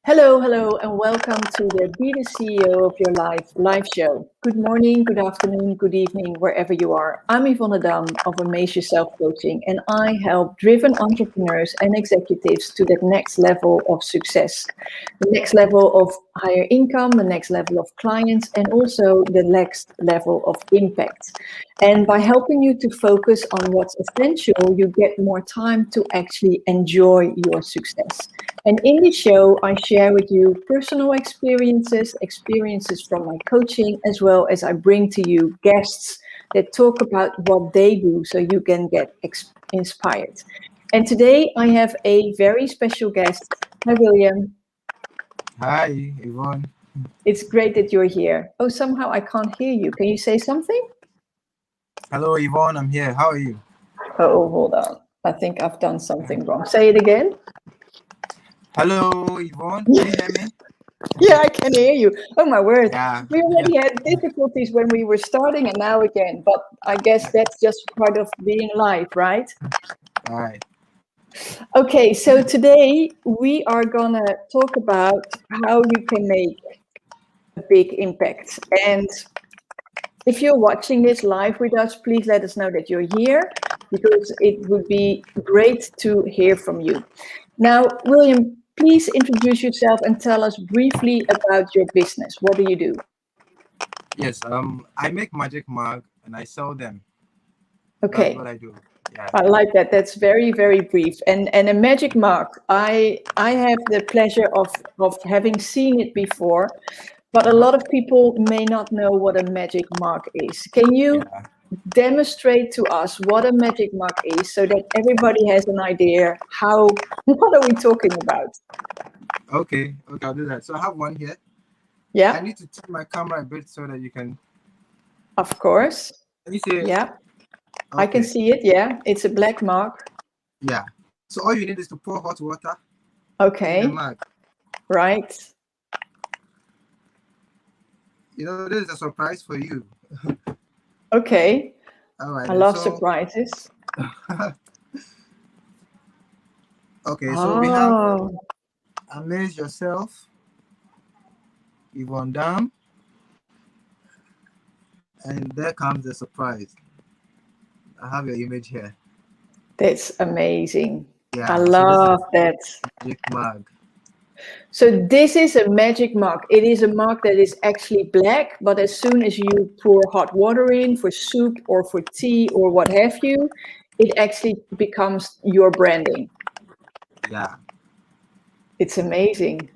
Hello, hello, and welcome to the Be the CEO of Your Life live show. Good morning, good afternoon, good evening, wherever you are. I'm Yvonne Dam of Amaze Yourself Coaching, and I help driven entrepreneurs and executives to that next level of success, the next level of higher income, the next level of clients, and also the next level of impact. And by helping you to focus on what's essential, you get more time to actually enjoy your success. And in this show, I share with you personal experiences from my coaching, as well as I bring to you guests that talk about what they do so you can get inspired. And today I have a very special guest. Hi, William. Hi, Yvonne. It's great that you're here. Oh, somehow I can't hear you. Can you say something? Hello, Yvonne. I'm here. How are you? Oh, hold on. I think I've done something wrong. Say it again. Hello, Yvonne. Can you hear me? Yeah, I can hear you. Oh my word. Yeah. We already had difficulties when we were starting and now again, but I guess that's just part of being live, right? All right. Okay, so today we are gonna talk about how you can make a big impact. And if you're watching this live with us, please let us know that you're here because it would be great to hear from you. Now, William, please introduce yourself and tell us briefly about your business. What do you do? Yes. I make magic mug and I sell them. That's Okay, what I do. Yeah. I like that. That's very, very brief. And a magic mark. I have the pleasure of having seen it before, but a lot of people may not know what a magic mark is. Can you Yeah. demonstrate to us what a magic mark is so that everybody has an idea how what are we talking about? Okay. Okay. I'll do that. So I have one here. I Yeah, need to turn my camera a bit so that you can. of course. Can you see it? Yeah, I can Okay. see it. Yeah, it's a black mark. Yeah. So all you need is to pour hot water in the Okay, mug. right. This is a surprise for you. Okay, All right. I Then. love So surprises. okay. So we have Oh, Amaze Yourself, Yvonne Dam, and there comes the surprise. I have your image here. that's amazing. I Yeah, so this is love that. magic mug. So this is a magic mug. It is a mug that is actually black, but as soon as you pour hot water in for soup or for tea or what have you, it actually becomes your branding. Yeah. It's amazing.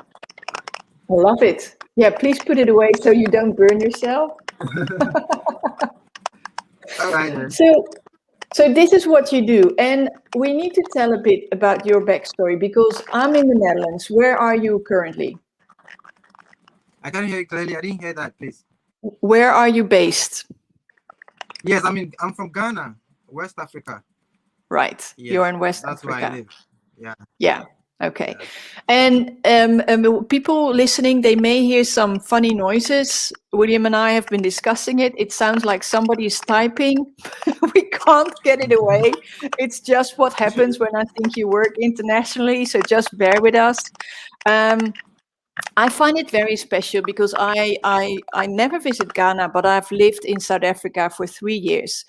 I love it. Yeah, please put it away so you don't burn yourself. All right then. So this is what you do, and we need to tell a bit about your backstory because I'm in the Netherlands. Where are you currently? I can't hear you clearly. I didn't hear that, please. Where are you based? Yes, I'm from Ghana, West Africa. Right, you're Yes, in West that's where I Africa. live. Yeah. Yeah. Okay. Yes. And people listening, they may hear some funny noises. William and I have been discussing it. It sounds like somebody is typing. We can't get it away. It's just what happens when I think you work internationally. So just bear with us. Um, I find it very special because I never visit Ghana, but I've lived in South Africa for 3 years.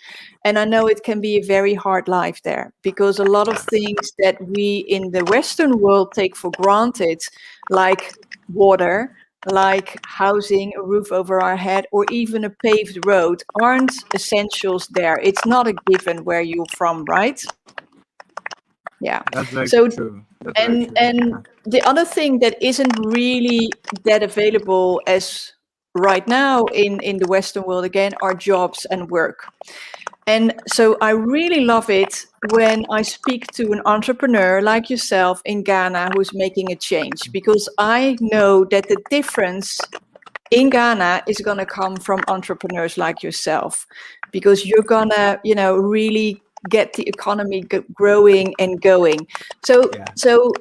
And I know it can be a very hard life there because a lot of things that we in the Western world take for granted, like water, like housing, a roof over our head, or even a paved road, aren't essentials there. It's not a given where you're from, right? Yeah. That's very So true. That's very true. and the other thing that isn't really that available as right now in the Western world again are jobs and work. And so I really love it when I speak to an entrepreneur like yourself in Ghana who's making a change, because I know that the difference in Ghana is going to come from entrepreneurs like yourself, because you're going to, really get the economy growing and going. Yeah. So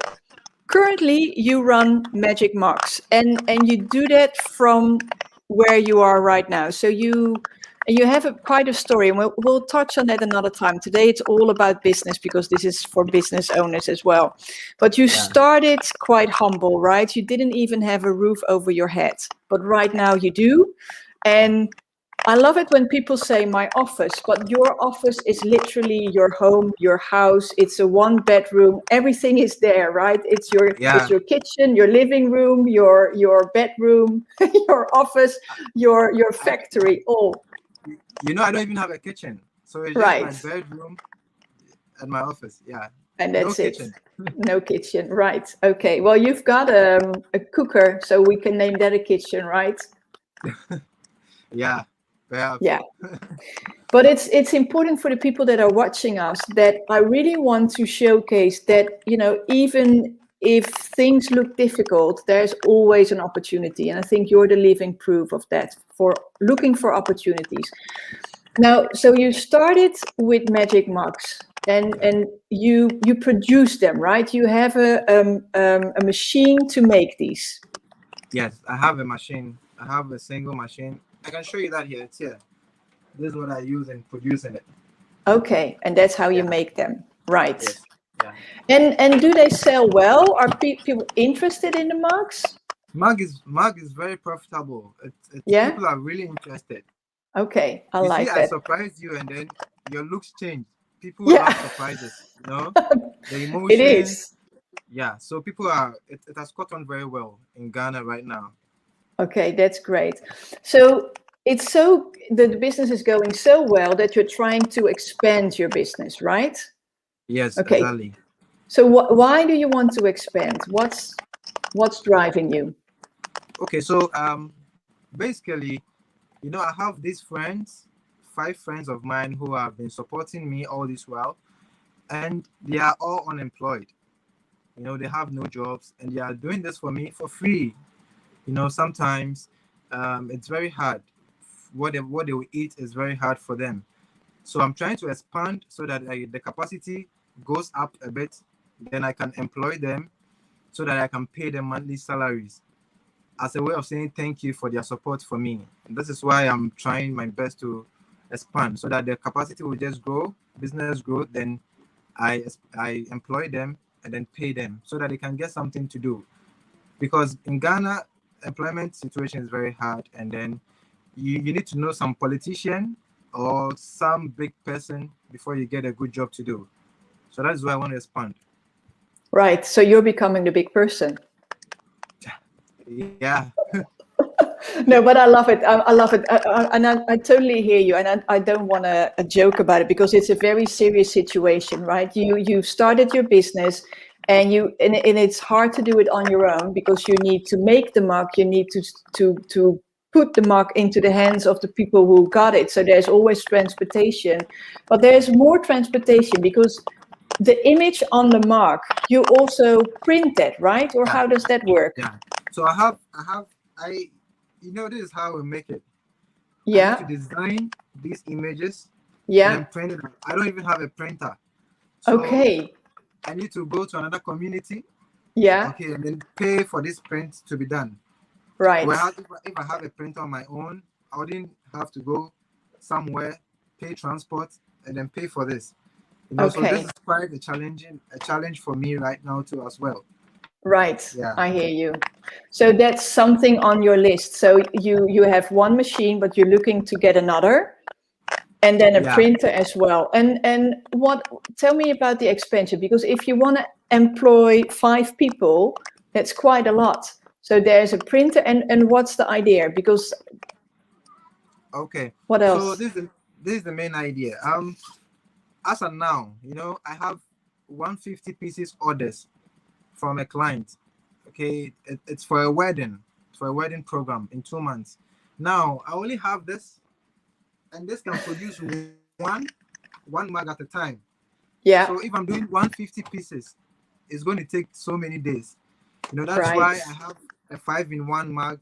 currently you run Magic Marks and you do that from where you are right now. So You have quite a story, and we'll touch on that another time. Today, it's all about business because this is for business owners as well. But you Yeah. started quite humble, right? You didn't even have a roof over your head, but right now you do. And I love it when people say my office, but your office is literally your home, your house. It's a one bedroom. Everything is there, right? It's Yeah. your kitchen, your living room, your bedroom, your office, your I, factory, all. I don't even have a kitchen, so it's just my Right. bedroom and my office. Yeah. And No that's it. kitchen. No kitchen. Right. Okay. Well, you've got a cooker, so we can name that a kitchen, right? Yeah. Perhaps. Yeah. But it's important for the people that are watching us that I really want to showcase that, even if things look difficult, there's always an opportunity. And I think you're the living proof of that, for looking for opportunities. Now, so you started with magic mugs, and you produce them, right? You have a machine to make these. Yes, I have a machine. I have a single machine. I can show you that here. It's here. This is what I use in producing it. Okay, and that's how you Yeah. make them, right? Yes. Yeah. And do they sell well? Are people interested in the mugs? Mug is very profitable. It's Yeah. people are really interested. Okay, I You see, like I that. surprised you, and then your looks change. People Yeah, love surprises. The it emotions. is. Yeah. So people are. It has caught on very well in Ghana right now. Okay, that's great. So the business is going so well that you're trying to expand your business, right? Yes, Okay. exactly. So why do you want to expand? What's driving you? Okay. So basically, I have these friends, 5 friends of mine who have been supporting me all this while, and they are all unemployed. They have no jobs, and they are doing this for me for free. Sometimes it's very hard. What they will eat is very hard for them. So I'm trying to expand so that the capacity goes up a bit. Then I can employ them so that I can pay them monthly salaries as a way of saying thank you for their support for me. And this is why I'm trying my best to expand so that the capacity will just grow, business grow. Then I employ them and then pay them so that they can get something to do. Because in Ghana, employment situation is very hard, and then you need to know some politician or some big person before you get a good job to do. So that's why I want to expand. Right. So you're becoming the big person. Yeah. No, but I love it. I love it. And I totally hear you. And I don't want to joke about it because it's a very serious situation, right? You started your business and it's hard to do it on your own because you need to make the mug. You need to put the mug into the hands of the people who got it. So there's always transportation, but there's more transportation because the image on the mug, you also print that, right? Or Yeah. how does that work? Yeah. So I this is how we make it. I need to Yeah. design these images and Yeah. then print it out. I don't even have a printer. So Okay. I need to go to another community, Yeah. okay, and then pay for this print to be done. Right. Whereas if I have a printer on my own, I wouldn't have to go somewhere, pay transport, and then pay for this. So this Okay. is quite a challenge for me right now too as well. Right. Yeah. I hear you. So that's something on your list. So you have one machine, but you're looking to get another, and then a Yeah. printer as well. And what? Tell me about the expansion, because if you want to employ 5 people, that's quite a lot. So there's a printer, and what's the idea? Because Okay. what So else? this is the main idea. As of now, I have 150 pieces orders from a client. Okay, it's for a wedding, program in 2 months. Now I only have this, and this can produce one mug at a time. So Yeah. if I'm doing 150 pieces, it's going to take so many days. That's Right. why I have a 5-in-1 mug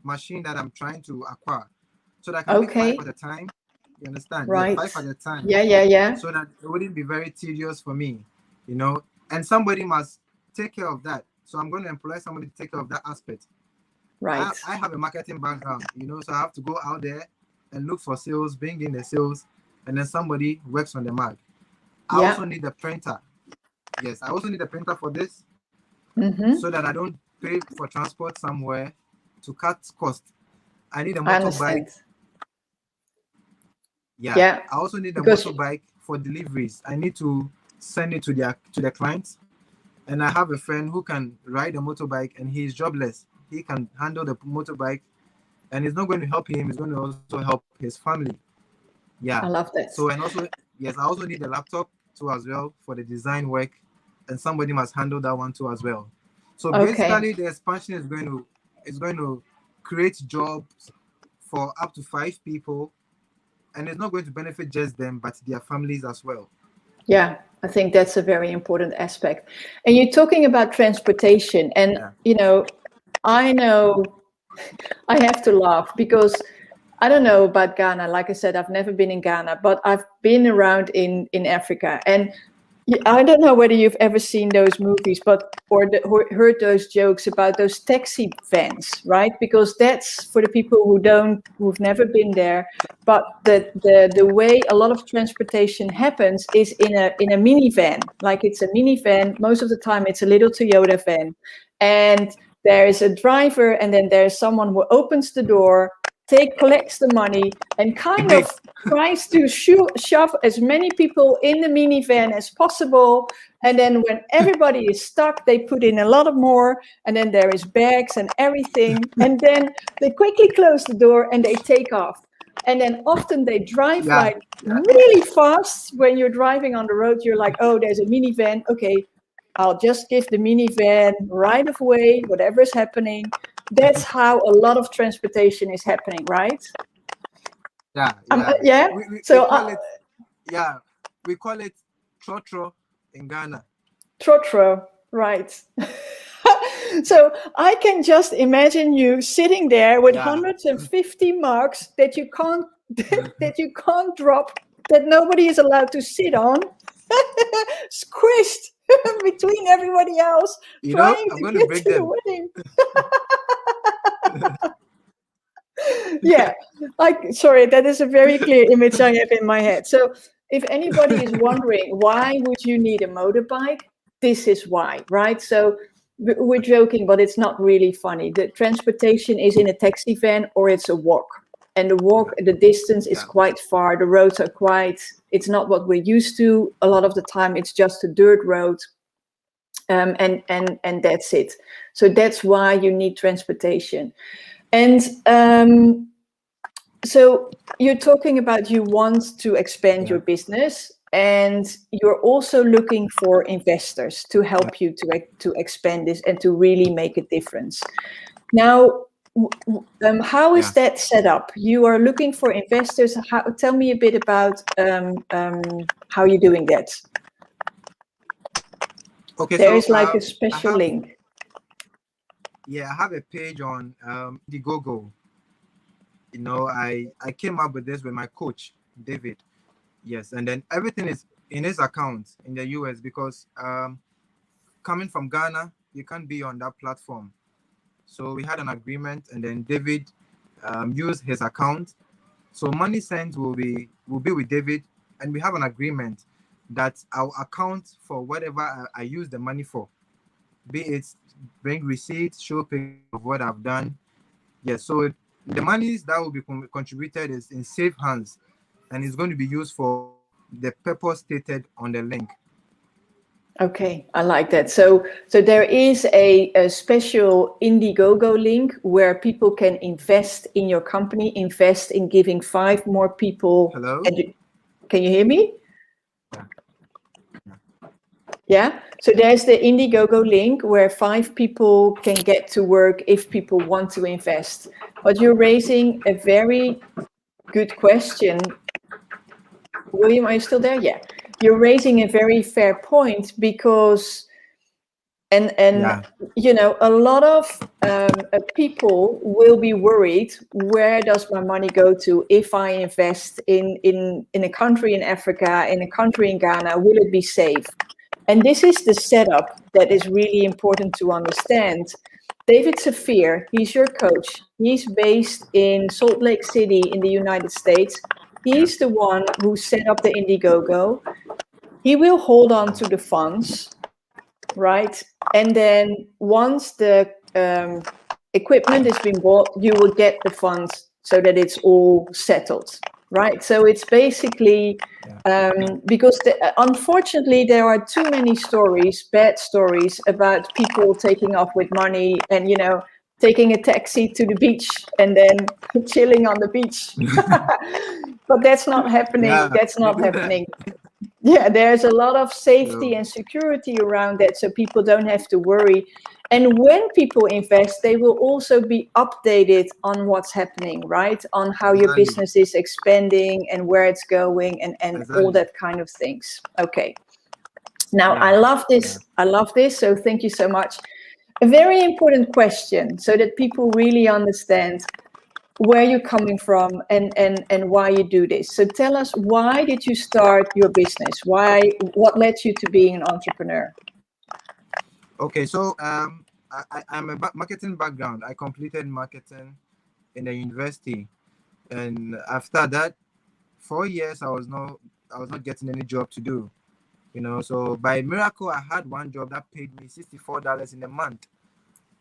machine that I'm trying to acquire, so that I can make 5 Okay. at a time. You understand? Yeah, Right. 5 at a time, Yeah. Yeah. Yeah. so that it wouldn't be very tedious for me. And somebody must take care of that. So I'm going to employ somebody to take care of that aspect. I, Right. I have a marketing background, so I have to go out there and look for sales, bring in the sales, and then somebody works on the mag. I Yeah. also need a printer. Yes, I also need a printer for this, Mm-hmm. so that I don't pay for transport somewhere to cut cost. I need a I motorbike. understand. Yeah, Yeah, I also need a because motorbike for deliveries. I need to send it to the clients, and I have a friend who can ride a motorbike, and he's jobless. He can handle the motorbike, and it's not going to help him. It's going to also help his family. Yeah. I love that. So, and also, yes, I also need a laptop too as well for the design work, and somebody must handle that one too as well. So Okay. basically, the expansion is going to create jobs for up to 5 people, and it's not going to benefit just them, but their families as well. Yeah, I think that's a very important aspect. And you're talking about transportation, and Yeah. I know I have to laugh because I don't know about Ghana. Like I said, I've never been in Ghana, but I've been around in Africa, and I don't know whether you've ever seen those movies, or heard those jokes about those taxi vans, right? Because that's for the people who've never been there. But the way a lot of transportation happens is in a minivan. Like it's a minivan. Most of the time, it's a little Toyota van, and there is a driver, and then there's someone who opens the door, collects the money, and kind of tries to shove as many people in the minivan as possible. And then when everybody is stuck, they put in a lot of more, and then there is bags and everything. And then they quickly close the door and they take off. And then often they drive Yeah. like really fast. When you're driving on the road, you're like, oh, there's a minivan. Okay, I'll just give the minivan right of way, whatever is happening. That's how a lot of transportation is happening, right? Yeah. Yeah. We So call it, yeah, we call it trotro in Ghana. trotro, right? So I can just imagine you sitting there with Yeah. 150 marks that you can't that you can't drop, that nobody is allowed to sit on, squished between everybody else, trying I'm to going to get break to the them. wedding. Yeah, sorry, that is a very clear image I have in my head. So if anybody is wondering why would you need a motorbike, this is why, right? So we're joking, but it's not really funny. The transportation is in a taxi van or it's a walk. And the distance is quite far. The roads are it's not what we're used to. A lot of the time it's just a dirt road. And that's it. So that's why you need transportation. And so you're talking about you want to expand your business, and you're also looking for investors to help you to expand this and to really make a difference. Now, how is that set up? You are looking for investors. Tell me a bit about how you're doing that. Okay, There so is like a special link. Yeah, I have a page on Indiegogo. I came up with this with my coach, David. Yes, and then everything is in his account in the US because coming from Ghana, you can't be on that platform. So we had an agreement, and then David used his account. So money sent will be with David, and we have an agreement that I'll account for whatever I use the money for, be it bring receipts, show pictures of what I've done. Yes, so the monies that will be contributed is in safe hands, and it's going to be used for the purpose stated on the link. Okay, I like that. So there is a special Indiegogo link where people can invest in your company, invest in giving 5 more people. Hello? Can you hear me? Yeah. So there's the Indiegogo link where 5 people can get to work if people want to invest. But you're raising a very good question. William, are you still there? Yeah. You're raising a very fair point because, and a lot of people will be worried, where does my money go to if I invest in a country in Africa, in a country in Ghana? Will it be safe? And this is the setup that is really important to understand. David Safir, he's your coach. He's based in Salt Lake City in the United States. He's the one who set up the Indiegogo. He will hold on to the funds, right? And then once the equipment has been bought, you will get the funds so that it's all settled, right? So it's basically because unfortunately there are too many stories, bad stories about people taking off with money and, you know, taking a taxi to the beach and then chilling on the beach. But that's not happening. Yeah, That's they not do that. happening. Yeah, there's a lot of safety and security around that, so people don't have to worry. And when people invest, they will also be updated on what's happening, right? On how your Exactly. business is expanding and where it's going and all Exactly. that kind of things. Okay. Now, Yeah. I love this. I love this. So thank you so much. A very important question so that people really understand where you're coming from and why you do this. So tell us, why did you start your business? What led you to being an entrepreneur? Okay, so I'm a marketing background. I completed marketing in the university, and after that, 4 years I was not getting any job to do. You know, so by miracle I had one job that paid me $64 in a month.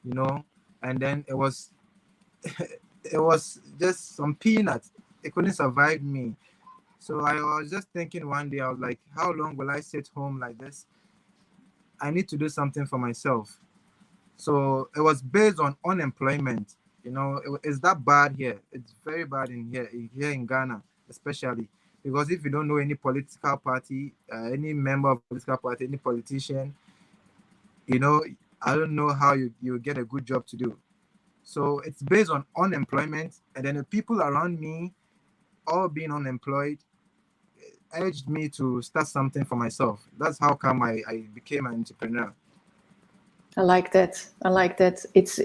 You know, and then it was it was just some peanuts. It couldn't survive me. So I was just thinking one day, I was like, how long will I sit home like this? I need to do something for myself. So it was based on unemployment. You know, it's that bad here. It's very bad here in Ghana, especially because if you don't know any political party, any member of political party, any politician, you know, I don't know how you get a good job to do. So it's based on unemployment, and then the people around me, all being unemployed, urged me to start something for myself. That's how come I became an entrepreneur. I like that. I like that. It's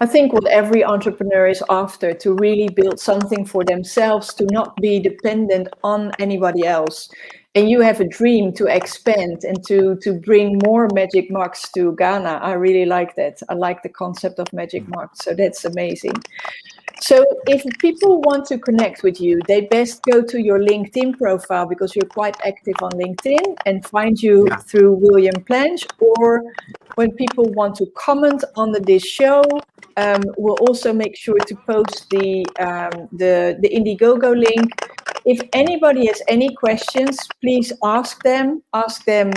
I think what every entrepreneur is after, to really build something for themselves, to not be dependent on anybody else. And you have a dream to expand and to bring more magic marks to Ghana. I really like that. I like the concept of magic marks. So that's amazing. So if people want to connect with you, they best go to your LinkedIn profile, because you're quite active on LinkedIn, and find you through William Plange. Or when people want to comment under this show, we'll also make sure to post the Indiegogo link. If anybody has any questions, please ask them. Ask them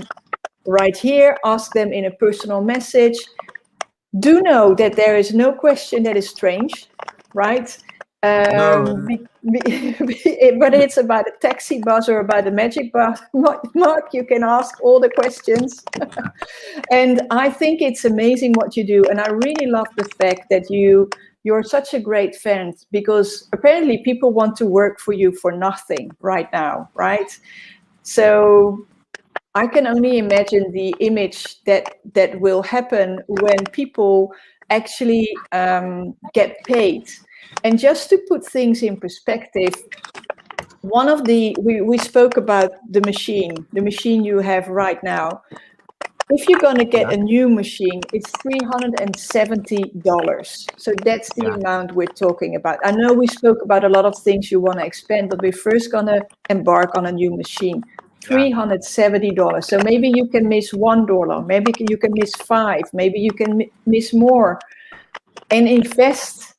right here. Ask them in a personal message. Do know that there is no question that is strange, right? No. But it's about a taxi bus or about a magic bus, Mark, you can ask all the questions. And I think it's amazing what you do. And I really love the fact that you're such a great fan, because apparently people want to work for you for nothing right now, right? So I can only imagine the image that will happen when people actually get paid. And just to put things in perspective, we spoke about the machine you have right now. If you're going to get a new machine, it's $370. So that's the amount we're talking about. I know we spoke about a lot of things you want to expand, but we're first going to embark on a new machine. $370. So maybe you can miss $1, maybe you can miss $5, maybe you can miss more, and invest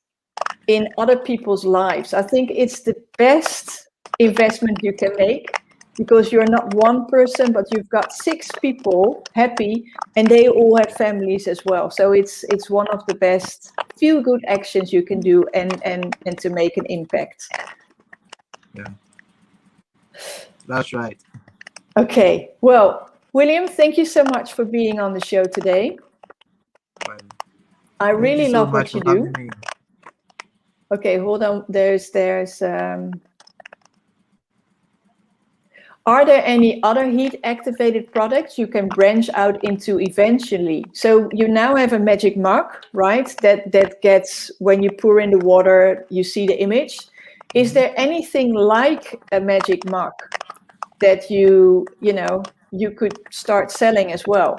in other people's lives. I think it's the best investment you can make, because you're not one person, but you've got 6 people happy, and they all have families as well. So it's one of the best feel-good actions you can do, and to make an impact. Yeah, that's right. Okay, well, William, thank you so much for being on the show today. I really love what you do. Okay, hold on. Are there any other heat-activated products you can branch out into eventually? So you now have a magic mug, right? That gets, when you pour in the water, you see the image. Is there anything like a magic mug that you could start selling as well?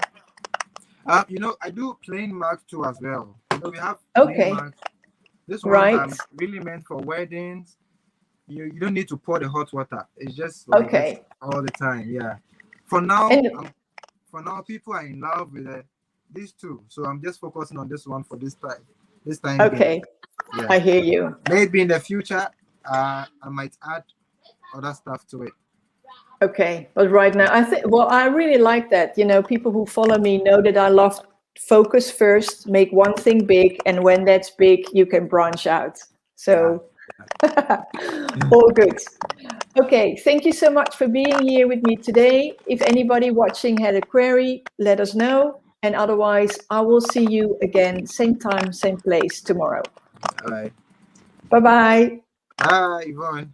You know, I do plain mark too as well. You know, we have plain Okay, mark. This one right. really meant for weddings. You don't need to pour the hot water. It's just like this Okay. all the time. Yeah. For now, And people are in love with these two, so I'm just focusing on this one for this time. This time being. okay, Yeah. I hear you. Maybe in the future, I might add other stuff to it. Okay, but right now, I really like that. You know, people who follow me know that I love focus first, make one thing big, and when that's big, you can branch out. Yeah. So, all good. Okay, thank you so much for being here with me today. If anybody watching had a query, let us know. And otherwise, I will see you again, same time, same place tomorrow. All right. Bye bye. Bye, Yvonne.